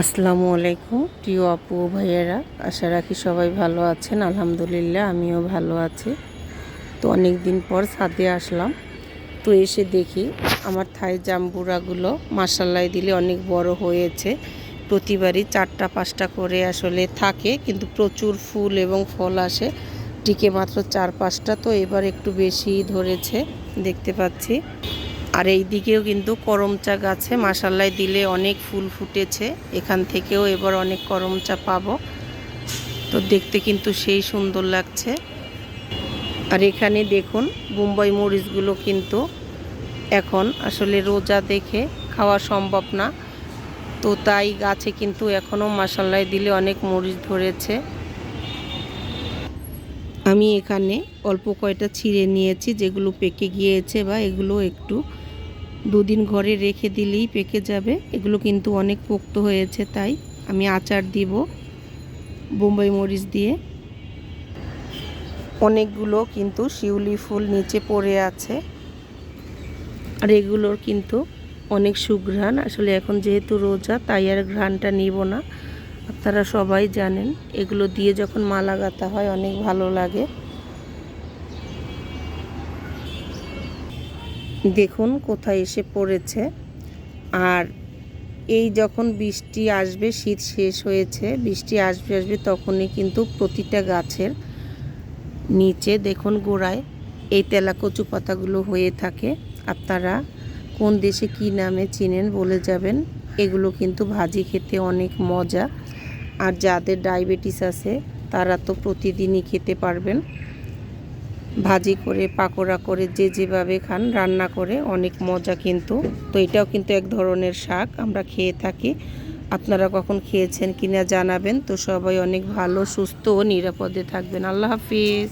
আসসালামু আলাইকুম প্রিয় আপু ও ভাইয়েরা, আশা রাখি সবাই ভালো আছেন। আলহামদুলিল্লাহ আমিও ভালো আছি। তো অনেক দিন পর ছাদে আসলাম। তো এসে দেখি আমার থাই জাম্বুরাগুলো মাশাআল্লাহ দিলে অনেক বড় হয়েছে। প্রতিবারই 4টা 5টা করে আসলে থাকে, কিন্তু প্রচুর ফুল এবং ফল আসে। টিকে মাত্র 4-5টা, তো এবার একটু বেশি ধরেছে দেখতে পাচ্ছি। আর এই দিকেও কিন্তু করমচা গাছে মাশাআল্লাহ দিলে অনেক ফুল ফুটেছে। এখান থেকেও এবার অনেক করমচা পাবো। তো দেখতে কিন্তু সেই সুন্দর লাগছে। আর এখানে দেখুন বোম্বাই মরিচগুলো কিন্তু এখন আসলে রোজা দেখে খাওয়া সম্ভব না, তো তাই গাছে কিন্তু এখনও মাশাআল্লাহ দিলে অনেক মরিচ ধরেছে। আমি এখানে অল্প কয়টা ছিঁড়ে নিয়েছি, যেগুলো পেকে গিয়েছে বা এগুলো একটু 2 দিন ঘরে রেখে দিলেই পেকে যাবে। এগুলো কিন্তু অনেক পোক্ত হয়েছে, তাই আমি আচার দিব বোম্বাই মরিচ দিয়ে। অনেকগুলো কিন্তু শিউলি ফুল নিচে পড়ে আছে, আর এগুলোর কিন্তু অনেক সুঘ্রাণ। আসলে এখন যেহেতু রোজা, তাই আর ঘ্রাণটা নিব না। আপনারা সবাই জানেন এগুলো দিয়ে যখন মালা গাঁথা হয় অনেক ভালো লাগে। দেখুন কোথায় এসে পড়েছে। আর এই যখন বৃষ্টি আসবে, শীত শেষ হয়েছে, বৃষ্টি আসবে আসবে তখনই কিন্তু প্রতিটা গাছের নিচে দেখুন গোড়ায় এই তেলাকচু পাতাগুলো হয়ে থাকে। আপনারা কোন দেশে কি নামে চিনেন বলে যাবেন। এগুলো কিন্তু ভাজি খেতে অনেক মজা। আর যাদের ডায়াবেটিস আছে তারা তো প্রতিদিনই খেতে পারবেন। ভাজি করে, পাকোড়া করে, যে যেভাবে খান, রান্না করে অনেক মজা কিন্তু। তো এটাও কিন্তু এক ধরনের শাক, আমরা খেয়ে থাকি। আপনারা কখন খেয়েছেন কিনা জানাবেন। তো সবাই অনেক ভালো, সুস্থ ও নিরাপদে থাকবেন। আল্লাহ হাফিজ।